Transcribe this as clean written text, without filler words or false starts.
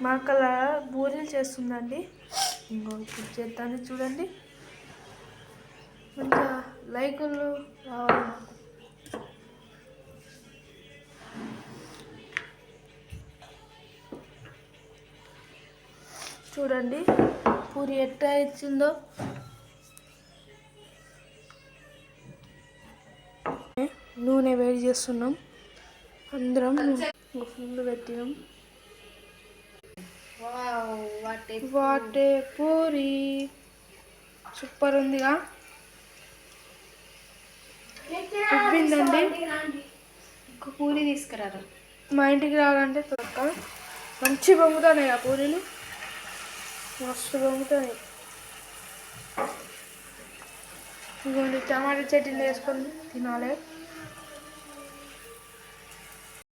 మా అక్కల బూరెలు చేస్తుందండి. ఇంకో ఇప్పుడు చేస్తాను చూడండి. మంచిగా లైకులు రావాలి నాకు. చూడండి పూరి ఎట్లా ఇచ్చిందో. నూనె వేడి చేస్తున్నాం అందరం. ఫుల్ పెట్టినాం. వాటే పూరి సూపర్ ఉందిగా, ఉబ్బిందండి. ఇంకో పూరి తీసుకురారు. మా ఇంటికి రావాలంటే తొక్క మంచి పొంగుతున్నాయి. ఆ పూరీలు మస్తు పొంగుతున్నాయి. ఇదిగోండి టమాటా చట్నీ వేసుకొని తినాలి.